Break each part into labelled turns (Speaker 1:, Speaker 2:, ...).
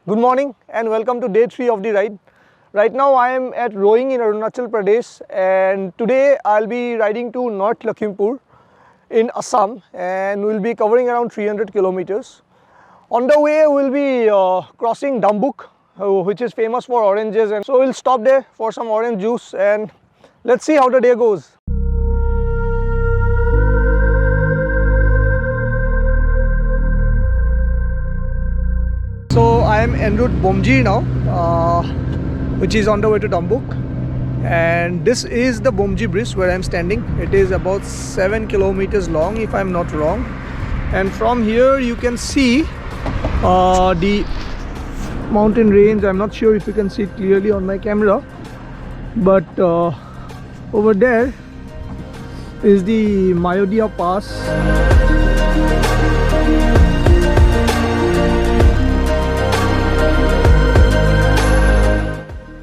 Speaker 1: Good morning and welcome to day 3 of the ride. Right now I am at Roing in Arunachal Pradesh, and today I'll be riding to North Lakhimpur in Assam, and we'll be covering around 300 kilometers. On the way we'll be crossing Dambuk, which is famous for oranges, and so we'll stop there for some orange juice and let's see how the day goes. So I am en route Bomji now, which is on the way to Dambuk, and this is the Bomji bridge where I am standing. It is about 7 kilometers long if I am not wrong, and from here you can see the mountain range. I'm not sure if you can see it clearly on my camera, but over there is the Mayodhya Pass.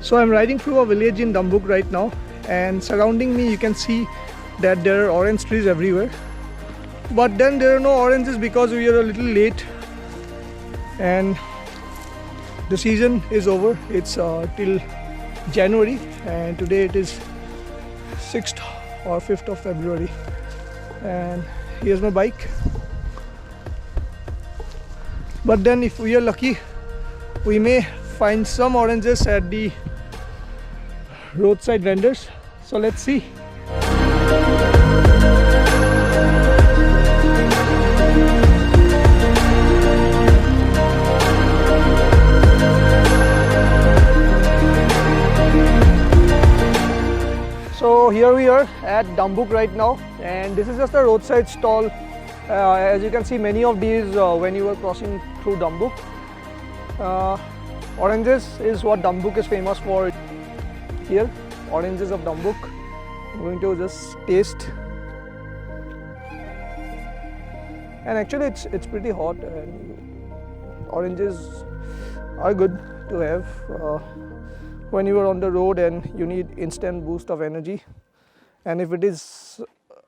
Speaker 1: So I'm riding through a village in Dambuk right now, and surrounding me you can see that there are orange trees everywhere. But then there are no oranges because we are a little late and the season is over. It's till January, and today it is 6th or 5th of February. And here's my bike. But then if we are lucky, we may find some oranges at the roadside vendors, so let's see. So here we are at Dambuk right now, and this is just a roadside stall. As you can see, many of these when you are crossing through Dambuk. Oranges is what Dambuk is famous for. Here, oranges of Dambuk. I'm going to just taste, and actually it's pretty hot, and oranges are good to have when you are on the road and you need instant boost of energy. And if it is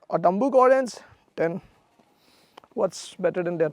Speaker 1: a Dambuk orange, then what's better than that?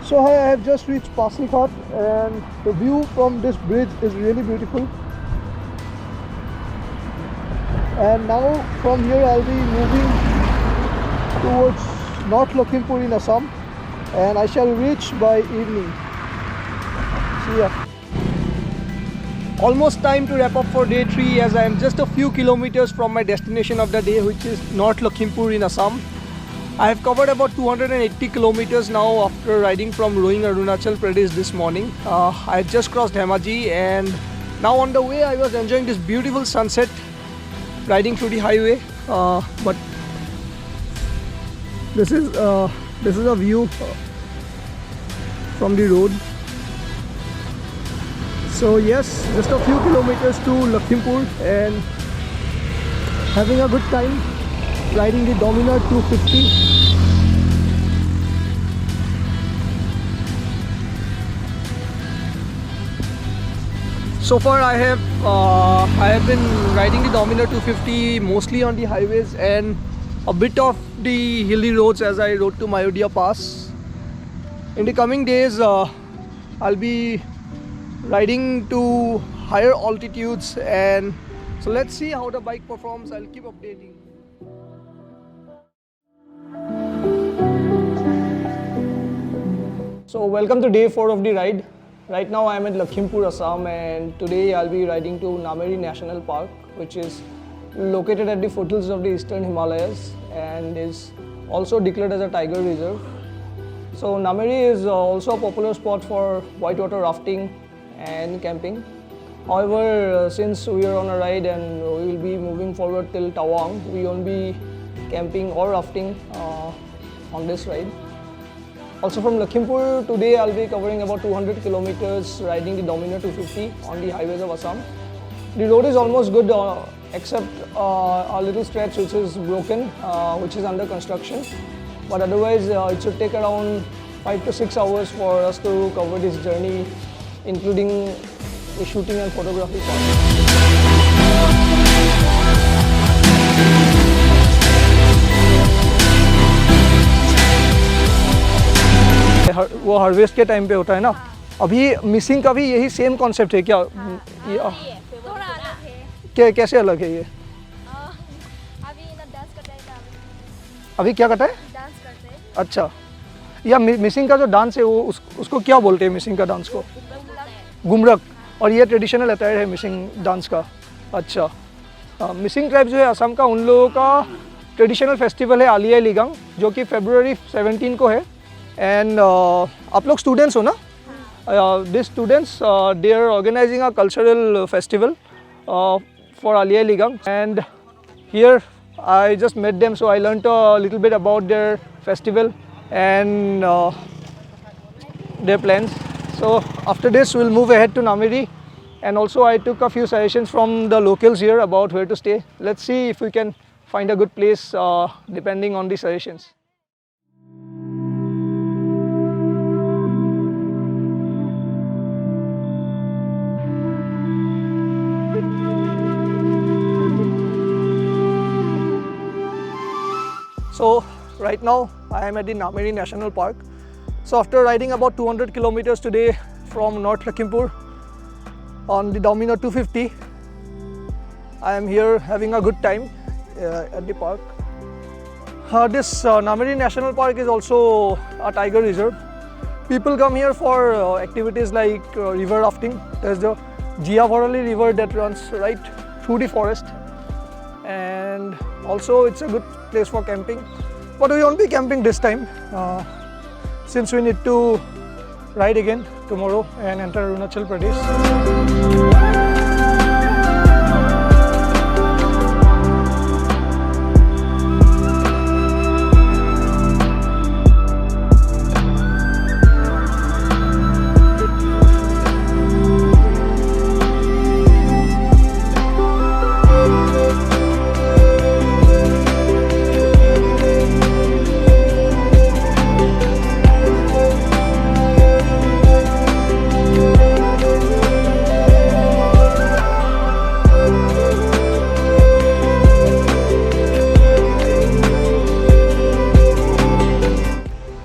Speaker 1: So I have just reached Pasighat, and the view from this bridge is really beautiful. And now from here I'll be moving towards North Lakhimpur in Assam, and I shall reach by evening. See ya. Almost time to wrap up for day 3, as I am just a few kilometers from my destination of the day, which is North Lakhimpur in Assam. I have covered about 280 kilometers now after riding from Roing, Arunachal Pradesh this morning. I just crossed Dhemaji, and now on the way I was enjoying this beautiful sunset riding through the highway. But this is a view from the road. So yes, just a few kilometers to Lakhimpur, and having a good time riding the Dominar 250. So far I have been riding the Dominar 250 mostly on the highways and a bit of the hilly roads as I rode to Mayodhya Pass. In the coming days I'll be riding to higher altitudes, and so let's see how the bike performs. I'll keep updating. So welcome to day 4 of the ride. Right now I am at Lakhimpur, Assam, and today I'll be riding to Nameri National Park, which is located at the foothills of the eastern Himalayas and is also declared as a tiger reserve. So Nameri is also a popular spot for whitewater rafting and camping. However, since we are on a ride and we will be moving forward till Tawang, we won't be camping or rafting on this ride. Also from Lakhimpur, today I'll be covering about 200 kilometers riding the Dominar 250 on the highways of Assam. The road is almost good except a little stretch which is broken, which is under construction. But otherwise it should take around 5 to 6 hours for us to cover this journey, including the shooting and photography part. वो harvest के time पे होता है ना. अभी missing का भी यही सेम कॉन्सेप्ट है क्या?
Speaker 2: थोड़ा अलग है.
Speaker 1: कैसे अलग है ये?
Speaker 2: अभी ना डांस करते हैं.
Speaker 1: अभी क्या करता है?
Speaker 2: डांस करते हैं.
Speaker 1: अच्छा, या मिसिंग का जो डांस है वो उसको क्या बोलते हैं? मिसिंग का डांस को गुमरक. और ये ट्रेडिशनल अटायर है मिसिंग डांस का. अच्छा, मिसिंग ट्राइब जो है असम का, उन लोगों का ट्रेडिशनल फेस्टिवल है आली आई लिगांग, जो कि February 17 को है. एंड आप लोग स्टूडेंट्स हो ना? This students they are organizing a cultural festival for Ali Ai Ligang, and here I just met them, so I learned a little bit about their festival and their plans. So after this we'll move ahead to Nameri, and also I took a few suggestions from the locals here about where to stay. Let's see if we can find a good place depending on the suggestions. So right now I am at the Nameri National Park. So after riding about 200 kilometers today from North Lakhimpur on the Dominar 250, I am here having a good time at the park. This Nameri National Park is also a tiger reserve. People come here for activities like river rafting. There's the Jiyavarali river that runs right through the forest, and also it's a good place for camping. But we won't be camping this time since we need to ride again tomorrow and enter Arunachal Pradesh.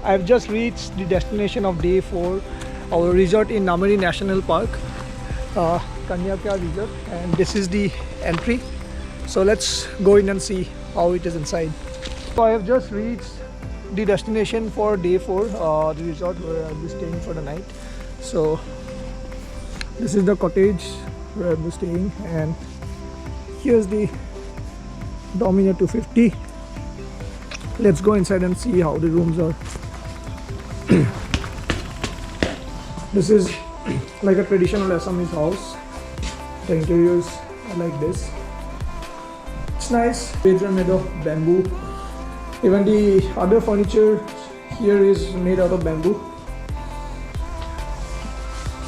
Speaker 1: I've just reached the destination of day 4, our resort in Nameri National Park, Kanyaka Resort, and this is the entry. So let's go in and see how it is inside. So I have just reached the destination for day 4, the resort where I'll be staying for the night. So this is the cottage where I'll be staying, and here's the Dominar 250. Let's go inside and see how the rooms are. This is like a traditional Assamese house. The interiors are like this. It's nice. Beds are made of bamboo. Even the other furniture here is made out of bamboo.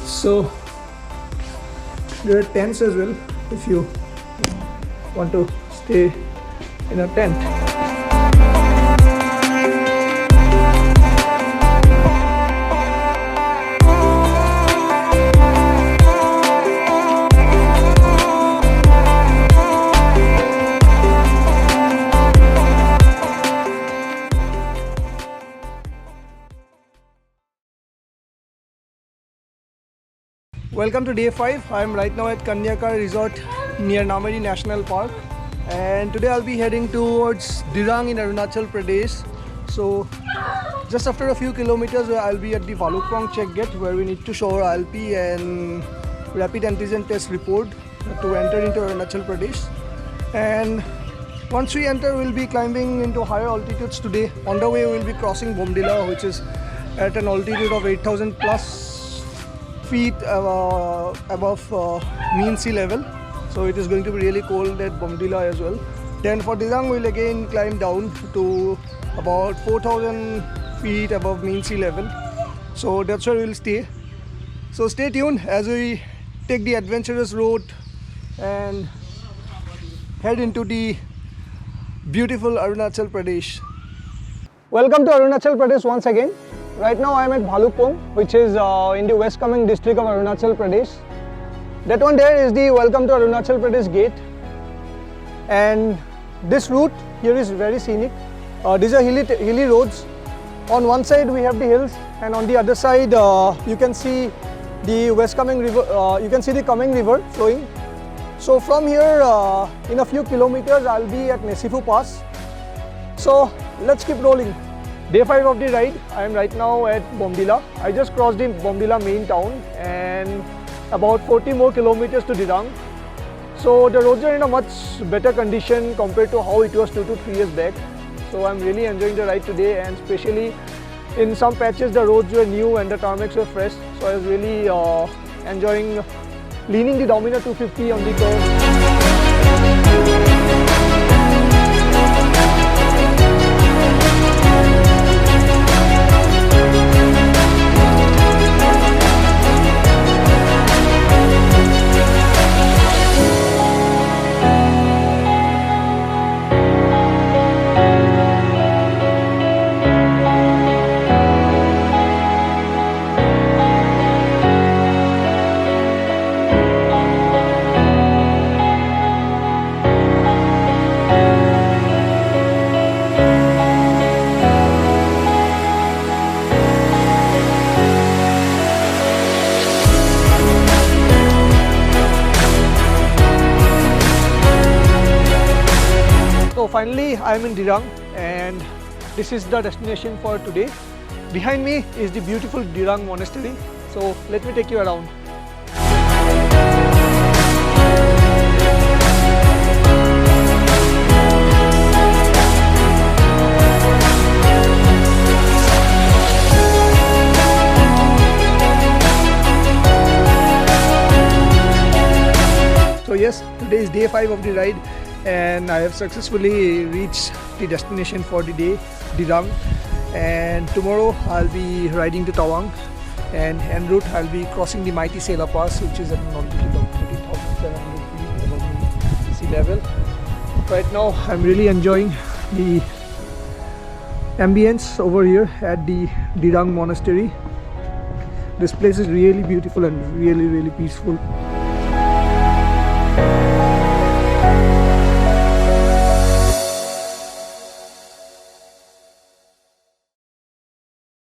Speaker 1: So there are tents as well if you want to stay in a tent. Welcome to day 5. I am right now at Kanyaka Resort near Nameri National Park, and today I'll be heading towards Dirang in Arunachal Pradesh. So just after a few kilometers I'll be at the Valukwang check gate where we need to show our ILP and rapid antigen test report to enter into Arunachal Pradesh. And once we enter, we'll be climbing into higher altitudes today. On the way we'll be crossing Bomdila, which is at an altitude of 8,000 plus feet above mean sea level, so it is going to be really cold at Bomdila as well. Then for Dirang we'll again climb down to about 4,000 feet above mean sea level. So that's where we'll stay. So stay tuned as we take the adventurous road and head into the beautiful Arunachal Pradesh. Welcome to Arunachal Pradesh once again. Right now I am at Bhalukpong, which is in the West Kameng district of Arunachal Pradesh. That one there is the Welcome to Arunachal Pradesh gate. And this route here is very scenic. These are hilly roads. On one side we have the hills, and on the other side you can see the West Kameng River. You can see the Kameng River flowing. So from here, in a few kilometers, I'll be at Nesifu Pass. So let's keep rolling. Day 5 of the ride. I am right now at Bomdila. I just crossed the Bomdila main town and about 40 more kilometers to Dirang. So the roads are in a much better condition compared to how it was 2 to 3 years back. So I'm really enjoying the ride today, and especially in some patches the roads were new and the tarmacs were fresh. So I was really enjoying leaning the Dominar 250 on the curve. So finally I am in Dirang, and this is the destination for today. Behind me is the beautiful Dirang Monastery. So let me take you around. So yes, today is day 5 of the ride, and I have successfully reached the destination for the day, Dirang. And tomorrow I'll be riding to Tawang, and en route I'll be crossing the mighty Sela Pass, which is at an altitude of 30,700 feet above sea level. Right now I'm really enjoying the ambience over here at the Dirang Monastery. This place is really beautiful and really peaceful.